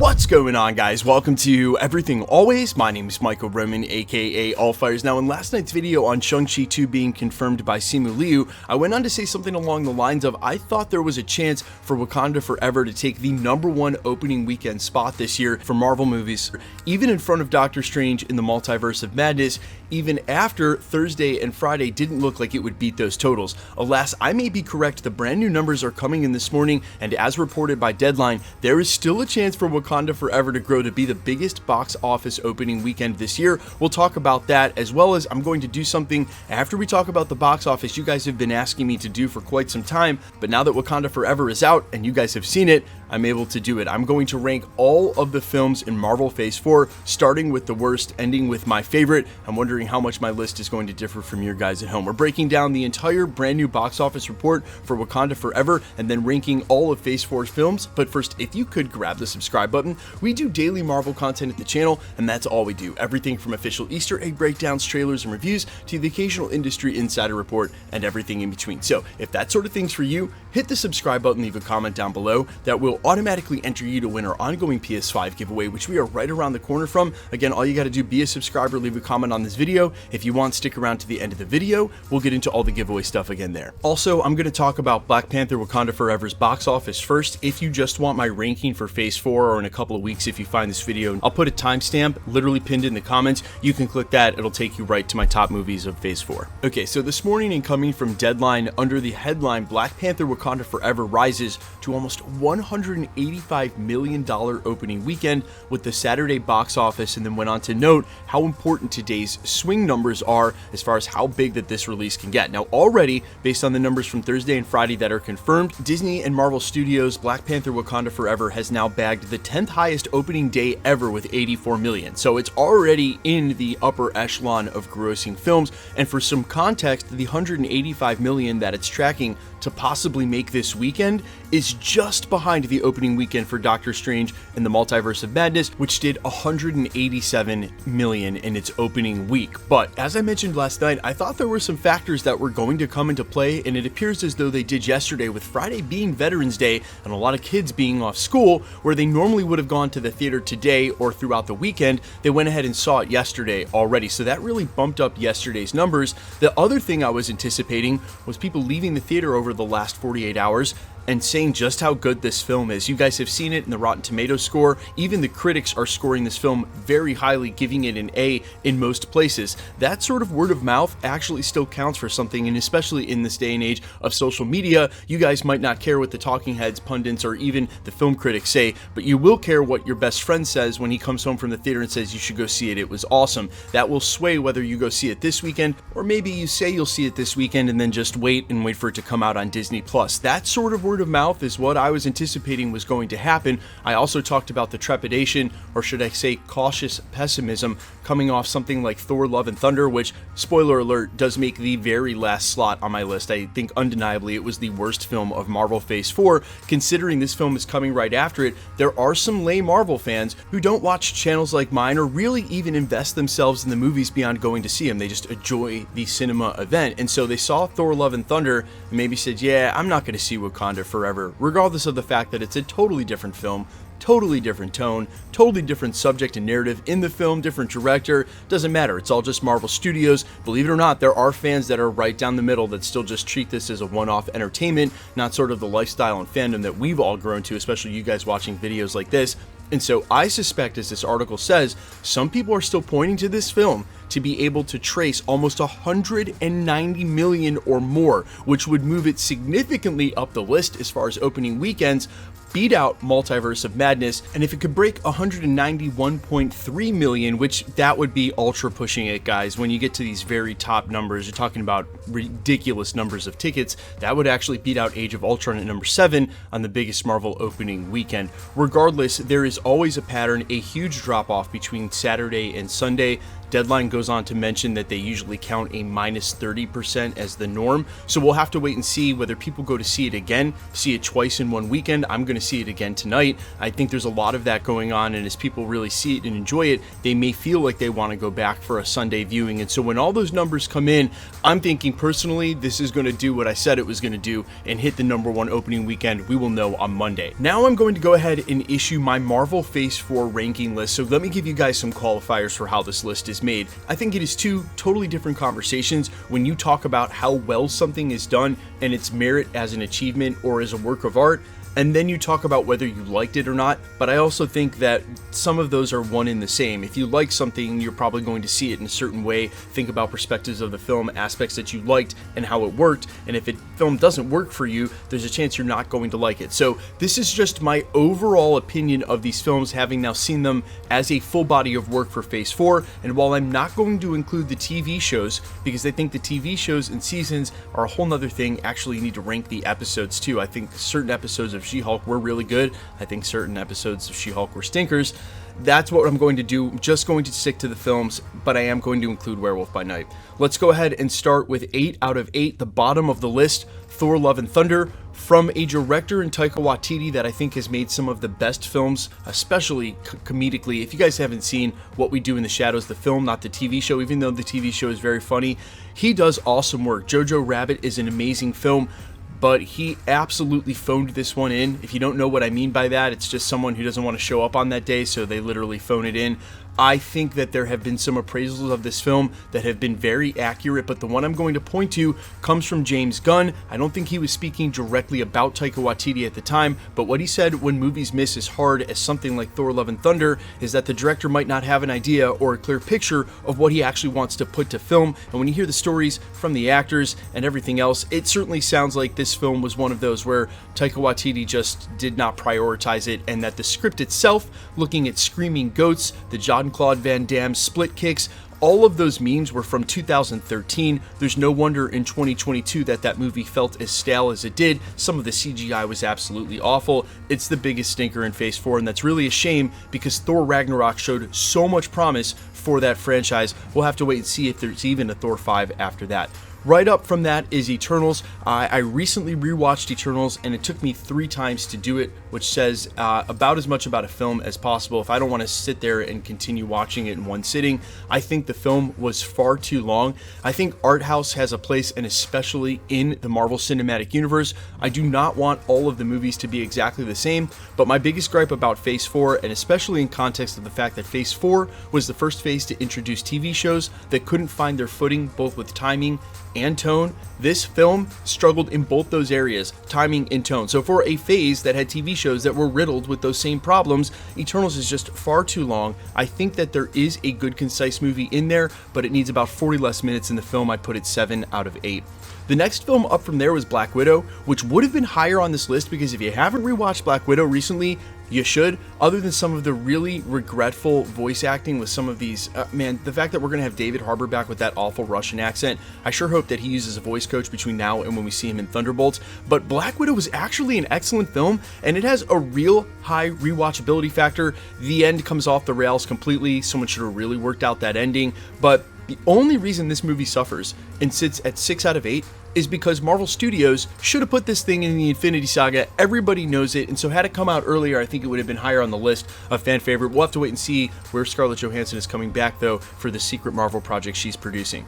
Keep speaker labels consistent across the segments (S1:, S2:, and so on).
S1: What's going on, guys? Welcome to Everything Always. My name is Michael Roman, aka Allfires. Now, in last night's video on Shang-Chi 2 being confirmed by Simu Liu, I went on to say something along the lines of, I thought there was a chance for Wakanda Forever to take the #1 opening weekend spot this year for Marvel movies, even in front of Doctor Strange in the Multiverse of Madness, even after Thursday and Friday didn't look like it would beat those totals. Alas, I may be correct. The brand new numbers are coming in this morning, and as reported by Deadline, there is still a chance for Wakanda Forever to grow to be the biggest box office opening weekend this year. We'll talk about that, as well as I'm going to do something after we talk about the box office you guys have been asking me to do for quite some time, but now that Wakanda Forever is out and you guys have seen it, I'm able to do it. I'm going to rank all of the films in Marvel Phase 4, starting with the worst, ending with my favorite. I'm wondering how much my list is going to differ from your guys at home. We're breaking down the entire brand new box office report for Wakanda Forever and then ranking all of Phase 4's films. But first, if you could grab the subscribe button. We do daily Marvel content at the channel, and that's all we do. Everything from official Easter egg breakdowns, trailers, and reviews to the occasional industry insider report and everything in between. So if that sort of thing's for you, hit the subscribe button, leave a comment down below. That will automatically enter you to win our ongoing PS5 giveaway, which we are right around the corner from. Again, all you got to do, be a subscriber, leave a comment on this video. If you want, stick around to the end of the video. We'll get into all the giveaway stuff again there. Also, I'm going to talk about Black Panther Wakanda Forever's box office first. If you just want my ranking for Phase 4, or in a couple of weeks if you find this video, I'll put a timestamp literally pinned in the comments. You can click that. It'll take you right to my top movies of Phase 4. Okay, so this morning, and coming from Deadline, under the headline Black Panther Wakanda Forever rises to almost $185 million opening weekend with the Saturday box office, and then went on to note how important today's swing numbers are as far as how big that this release can get. Now, already, based on the numbers from Thursday and Friday that are confirmed, Disney and Marvel Studios' Black Panther Wakanda Forever has now bagged the 10th highest opening day ever with 84 million. So it's already in the upper echelon of grossing films, and for some context, the 185 million that it's tracking to possibly make this weekend is just behind the opening weekend for Doctor Strange in the Multiverse of Madness, which did 187 million in its opening week. But as I mentioned last night, I thought there were some factors that were going to come into play, and it appears as though they did yesterday, with Friday being Veterans Day and a lot of kids being off school, where they normally would have gone to the theater today or throughout the weekend. They went ahead and saw it yesterday already, so that really bumped up yesterday's numbers. The other thing I was anticipating was people leaving the theater over the last 48 hours and saying just how good this film is. You guys have seen it in the Rotten Tomatoes score. Even the critics are scoring this film very highly, giving it an A in most places. That sort of word of mouth actually still counts for something, and especially in this day and age of social media, you guys might not care what the talking heads, pundits, or even the film critics say, but you will care what your best friend says when he comes home from the theater and says you should go see it, it was awesome. That will sway whether you go see it this weekend, or maybe you say you'll see it this weekend and then just wait for it to come out on Disney+. That sort of word of mouth is what I was anticipating was going to happen. I also talked about the trepidation, or should I say cautious pessimism, coming off something like Thor Love and Thunder, which, spoiler alert, does make the very last slot on my list. I think undeniably it was the worst film of Marvel Phase 4. Considering this film is coming right after it, there are some lay Marvel fans who don't watch channels like mine or really even invest themselves in the movies beyond going to see them. They just enjoy the cinema event, and so they saw Thor Love and Thunder and maybe said, yeah, I'm not going to see Wakanda Forever, regardless of the fact that it's a totally different film, totally different tone, totally different subject and narrative in the film, different director, doesn't matter. It's all just Marvel Studios. Believe it or not, there are fans that are right down the middle that still just treat this as a one-off entertainment, not sort of the lifestyle and fandom that we've all grown to, especially you guys watching videos like this. And so I suspect, as this article says, some people are still pointing to this film to be able to trace almost 190 million or more, which would move it significantly up the list as far as opening weekends, beat out Multiverse of Madness, and if it could break 191.3 million, which that would be ultra pushing it, guys. When you get to these very top numbers, you're talking about ridiculous numbers of tickets, that would actually beat out Age of Ultron at number 7 on the biggest Marvel opening weekend. Regardless, there is always a pattern, a huge drop off between Saturday and Sunday. Deadline goes on to mention that they usually count a minus 30% as the norm. So we'll have to wait and see whether people go to see it again, see it twice in one weekend. I'm going to see it again tonight. I think there's a lot of that going on, and as people really see it and enjoy it, they may feel like they want to go back for a Sunday viewing. And so when all those numbers come in, I'm thinking personally, this is going to do what I said it was going to do and hit the #1 opening weekend. We will know on Monday. Now I'm going to go ahead and issue my Marvel Phase 4 ranking list. So let me give you guys some qualifiers for how this list is made. I think it is two totally different conversations when you talk about how well something is done and its merit as an achievement or as a work of art, and then you talk about whether you liked it or not. But I also think that some of those are one in the same. If you like something, you're probably going to see it in a certain way. Think about perspectives of the film, aspects that you liked and how it worked. And if film doesn't work for you, there's a chance you're not going to like it. So this is just my overall opinion of these films, having now seen them as a full body of work for Phase 4. And while I'm not going to include the TV shows, because I think the TV shows and seasons are a whole nother thing, actually you need to rank the episodes too. I think certain episodes of She-Hulk were really good. I think certain episodes of She-Hulk were stinkers. That's what I'm going to do. I'm just going to stick to the films, but I am going to include Werewolf by Night. Let's go ahead and start with 8 out of 8, the bottom of the list, Thor: Love and Thunder, from a director in Taika Waititi that I think has made some of the best films, especially comedically. If you guys haven't seen What We Do in the Shadows, the film, not the TV show, even though the TV show is very funny, he does awesome work. Jojo Rabbit is an amazing film, but he absolutely phoned this one in. If you don't know what I mean by that, it's just someone who doesn't want to show up on that day, so they literally phone it in. I think that there have been some appraisals of this film that have been very accurate, but the one I'm going to point to comes from James Gunn. I don't think he was speaking directly about Taika Waititi at the time, but what he said when movies miss as hard as something like Thor: Love and Thunder is that the director might not have an idea or a clear picture of what he actually wants to put to film. And when you hear the stories from the actors and everything else, it certainly sounds like this film was one of those where Taika Waititi just did not prioritize it, and that the script itself, looking at screaming goats, the Jean-Claude Van Damme split kicks, all of those memes were from 2013. There's no wonder in 2022 that movie felt as stale as it did. Some of the CGI was absolutely awful. It's the biggest stinker in Phase 4, and that's really a shame because Thor Ragnarok showed so much promise for that franchise. We'll have to wait and see if there's even a Thor 5 after that. Right up from that is Eternals. I recently rewatched Eternals, and it took me 3 times to do it, which says about as much about a film as possible. If I don't want to sit there and continue watching it in one sitting, I think the film was far too long. I think art house has a place, and especially in the Marvel Cinematic Universe. I do not want all of the movies to be exactly the same, but my biggest gripe about Phase 4, and especially in context of the fact that Phase 4 was the first phase to introduce TV shows that couldn't find their footing both with timing and tone, this film struggled in both those areas, timing and tone. So for a phase that had TV shows that were riddled with those same problems, Eternals is just far too long. I think that there is a good concise movie in there, but it needs about 40 less minutes in the film. I put it 7 out of 8. The next film up from there was Black Widow, which would have been higher on this list because if you haven't rewatched Black Widow recently, you should. Other than some of the really regretful voice acting with some of these, man, the fact that we're going to have David Harbour back with that awful Russian accent, I sure hope that he uses a voice coach between now and when we see him in Thunderbolts. But Black Widow was actually an excellent film, and it has a real high rewatchability factor. The end comes off the rails completely. Someone should have really worked out that ending. But the only reason this movie suffers and sits at 6 out of 8 is because Marvel Studios should have put this thing in the Infinity Saga. Everybody knows it, and so had it come out earlier, I think it would have been higher on the list of fan favorite. We'll have to wait and see where Scarlett Johansson is coming back, though, for the secret Marvel project she's producing.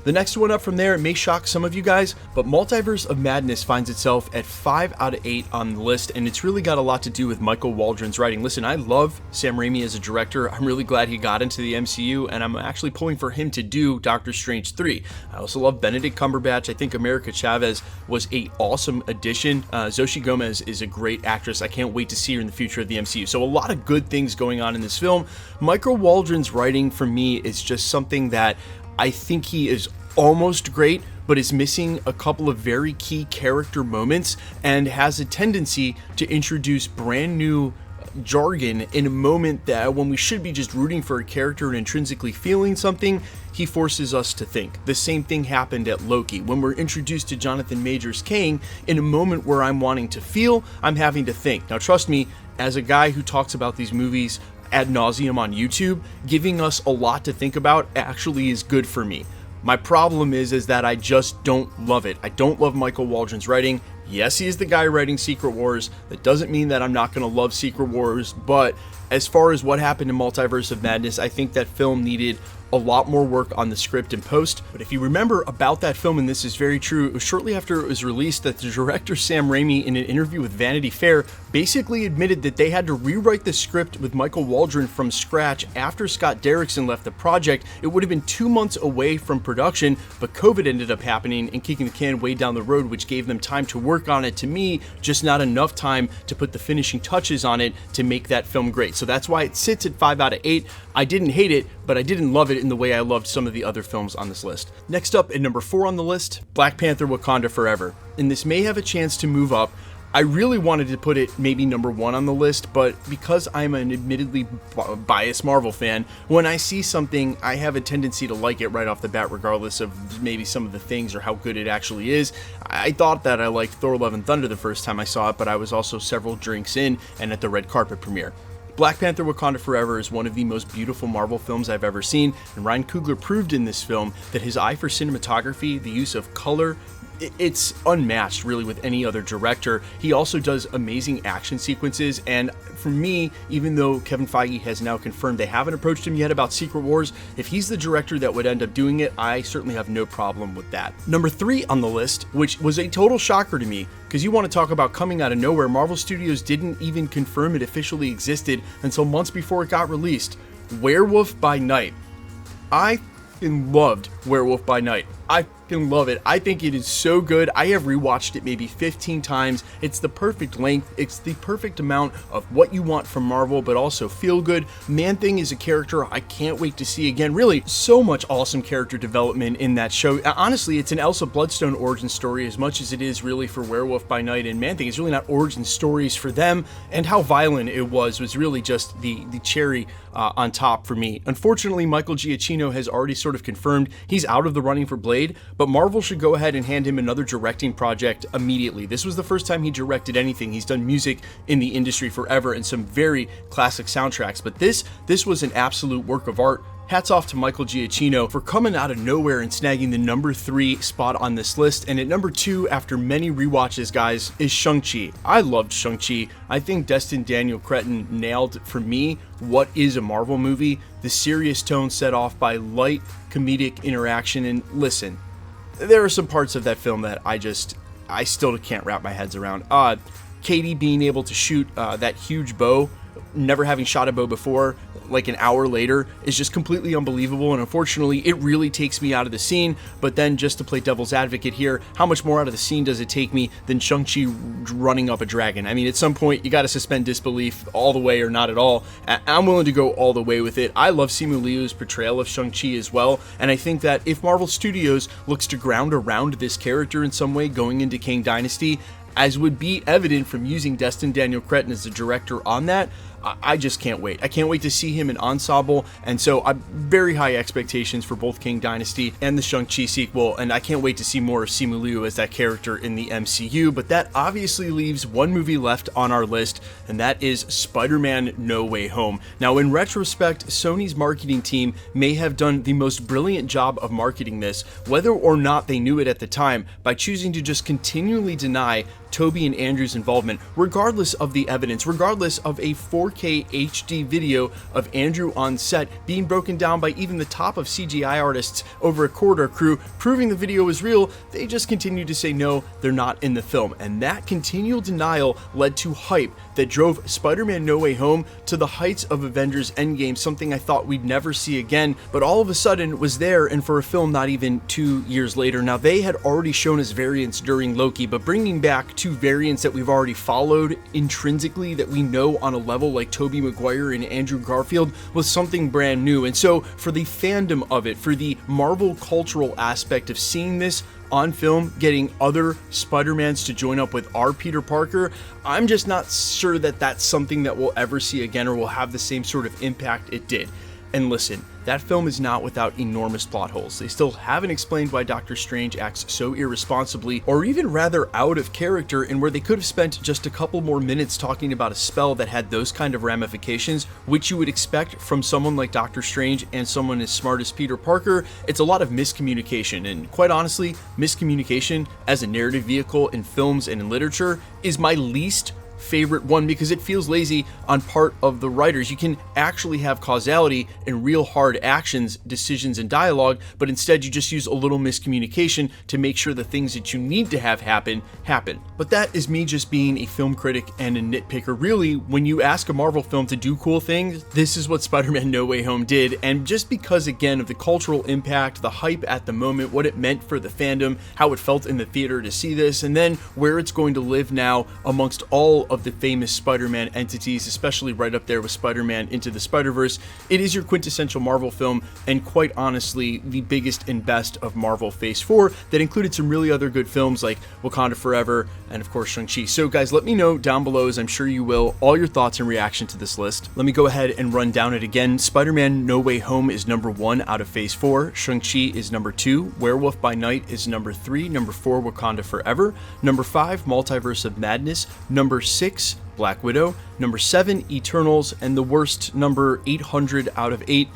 S1: The next one up from there may shock some of you guys, but Multiverse of Madness finds itself at 5 out of 8 on the list, and it's really got a lot to do with Michael Waldron's writing. Listen, I love Sam Raimi as a director. I'm really glad he got into the MCU, and I'm actually pulling for him to do Doctor Strange 3. I also love Benedict Cumberbatch. I think America Chavez was an awesome addition. Xochitl Gomez is a great actress. I can't wait to see her in the future of the MCU. So a lot of good things going on in this film. Michael Waldron's writing for me is just something that I think he is almost great, but is missing a couple of very key character moments and has a tendency to introduce brand new jargon in a moment that when we should be just rooting for a character and intrinsically feeling something, he forces us to think. The same thing happened at Loki. When we're introduced to Jonathan Majors Kang, in a moment where I'm wanting to feel, I'm having to think. Now trust me, as a guy who talks about these movies ad nauseum on YouTube, giving us a lot to think about actually is good for me. My problem is that I just don't love it. I don't love Michael Waldron's writing. Yes, he is the guy writing Secret Wars. That doesn't mean that I'm not going to love Secret Wars, but as far as what happened in Multiverse of Madness, I think that film needed a lot more work on the script and post. But if you remember about that film, and this is very true, it was shortly after it was released that the director Sam Raimi, in an interview with Vanity Fair, basically admitted that they had to rewrite the script with Michael Waldron from scratch after Scott Derrickson left the project. It would have been 2 months away from production, but COVID ended up happening and kicking the can way down the road, which gave them time to work on it. To me, just not enough time to put the finishing touches on it to make that film great. So that's why it sits at 5 out of 8. I didn't hate it, but I didn't love it in the way I loved some of the other films on this list. Next up, at number 4 on the list, Black Panther: Wakanda Forever. And this may have a chance to move up. I really wanted to put it maybe number 1 on the list, but because I'm an admittedly biased Marvel fan, when I see something, I have a tendency to like it right off the bat, regardless of maybe some of the things or how good it actually is. I thought that I liked Thor: Love and Thunder the first time I saw it, but I was also several drinks in and at the red carpet premiere. Black Panther: Wakanda Forever is one of the most beautiful Marvel films I've ever seen, and Ryan Coogler proved in this film that his eye for cinematography, the use of color, it's unmatched really with any other director. He also does amazing action sequences, and for me, even though Kevin Feige has now confirmed they haven't approached him yet about Secret Wars, if he's the director that would end up doing it, I certainly have no problem with that. Number 3 on the list, which was a total shocker to me, because you want to talk about coming out of nowhere, Marvel Studios didn't even confirm it officially existed until months before it got released. Werewolf by Night. I loved Werewolf by Night. I love it. I think it is so good. I have rewatched it maybe 15 times. It's the perfect length. It's the perfect amount of what you want from Marvel, but also feel good. Man-Thing is a character I can't wait to see again. Really, so much awesome character development in that show. Honestly, it's an Elsa Bloodstone origin story as much as it is really for Werewolf by Night and Man-Thing. It's really not origin stories for them, and how violent it was really just the cherry on top for me. Unfortunately, Michael Giacchino has already sort of confirmed he's out of the running for Blade, but Marvel should go ahead and hand him another directing project immediately. This was the first time he directed anything. He's done music in the industry forever and some very classic soundtracks, but this was an absolute work of art. Hats off to Michael Giacchino for coming out of nowhere and snagging the number 3 spot on this list. And at number 2, after many rewatches, guys, is Shang-Chi. I loved Shang-Chi. I think Destin Daniel Cretton nailed, for me, what is a Marvel movie. The serious tone set off by light comedic interaction. And listen, there are some parts of that film that I still can't wrap my heads around. Katie being able to shoot that huge bow, never having shot a bow before, like an hour later, is just completely unbelievable, and unfortunately it really takes me out of the scene. But then, just to play devil's advocate here, how much more out of the scene does it take me than Shang-Chi running up a dragon? I mean, at some point you got to suspend disbelief all the way or not at all. I'm willing to go all the way with it. I love Simu Liu's portrayal of Shang-Chi as well, and I think that if Marvel Studios looks to ground around this character in some way going into Kang Dynasty, as would be evident from using Destin Daniel Cretton as the director on that, I just can't wait. I can't wait to see him in Ensemble, and so I'm very high expectations for both Kang Dynasty and the Shang-Chi sequel, and I can't wait to see more of Simu Liu as that character in the MCU. But that obviously leaves one movie left on our list, and that is Spider-Man: No Way Home. Now, in retrospect, Sony's marketing team may have done the most brilliant job of marketing this, whether or not they knew it at the time, by choosing to just continually deny Toby and Andrew's involvement, regardless of the evidence, regardless of a 4K HD video of Andrew on set being broken down by even the top of CGI artists over a corridor crew, proving the video was real. They just continued to say no, they're not in the film. And that continual denial led to hype that drove Spider-Man: No Way Home to the heights of Avengers Endgame, something I thought we'd never see again, but all of a sudden was there, and for a film not even 2 years later. Now, they had already shown us variants during Loki, but bringing back 2 variants that we've already followed intrinsically, that we know on a level like Tobey Maguire and Andrew Garfield, was something brand new. And so for the fandom of it, for the Marvel cultural aspect of seeing this on film, getting other Spider-Mans to join up with our Peter Parker, I'm just not sure that that's something that we'll ever see again or will have the same sort of impact it did. And listen, that film is not without enormous plot holes. They still haven't explained why Doctor Strange acts so irresponsibly, or even rather out of character, and where they could have spent just a couple more minutes talking about a spell that had those kind of ramifications, which you would expect from someone like Doctor Strange and someone as smart as Peter Parker. It's a lot of miscommunication, and quite honestly, miscommunication as a narrative vehicle in films and in literature is my least favorite one, because it feels lazy on part of the writers. You can actually have causality and real hard actions, decisions, and dialogue, but instead you just use a little miscommunication to make sure the things that you need to have happen. But that is me just being a film critic and a nitpicker. Really, when you ask a Marvel film to do cool things, this is what Spider-Man No Way Home did. And just because, again, of the cultural impact, the hype at the moment, what it meant for the fandom, how it felt in the theater to see this, and then where it's going to live now amongst all of the famous Spider-Man entities, especially right up there with Spider-Man Into the Spider-Verse, it is your quintessential Marvel film, and quite honestly, the biggest and best of Marvel Phase 4 that included some really other good films like Wakanda Forever and of course Shang-Chi. So guys, let me know down below, as I'm sure you will, all your thoughts and reaction to this list. Let me go ahead and run down it again. Spider-Man No Way Home is number 1 out of Phase 4. Shang-Chi is number 2. Werewolf by Night is number 3. Number 4, Wakanda Forever. Number 5, Multiverse of Madness. Number 6, Black Widow. Number 7, Eternals. And the worst number 800 out of 8,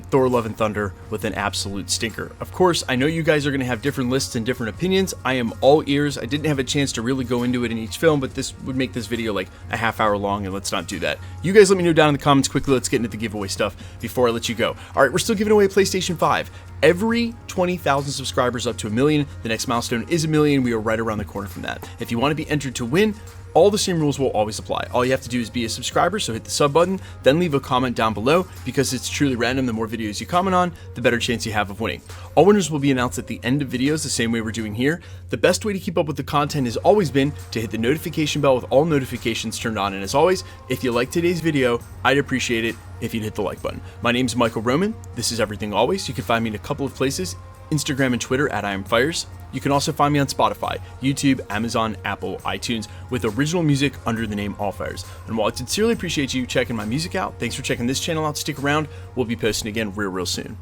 S1: Thor Love and Thunder, with an absolute stinker. Of course, I know you guys are going to have different lists and different opinions. I am all ears. I didn't have a chance to really go into it in each film, but this would make this video like a half hour long, and let's not do that. You guys let me know down in the comments quickly. Let's get into the giveaway stuff before I let you go. All right, we're still giving away a PlayStation 5. Every 20,000 subscribers up to 1 million, the next milestone is 1 million. We are right around the corner from that. If you want to be entered to win, all the same rules will always apply. All you have to do is be a subscriber, so hit the sub button, then leave a comment down below, because it's truly random. The more videos you comment on, the better chance you have of winning. All winners will be announced at the end of videos, the same way we're doing here. The best way to keep up with the content has always been to hit the notification bell with all notifications turned on. And as always, if you like today's video, I'd appreciate it if you'd hit the like button. My name's Michael Roman. This is Everything Always. You can find me in a couple of places: Instagram and Twitter at IamFires. You can also find me on Spotify, YouTube, Amazon, Apple, iTunes, with original music under the name Allfires. And while I sincerely appreciate you checking my music out, thanks for checking this channel out. Stick around. We'll be posting again real soon.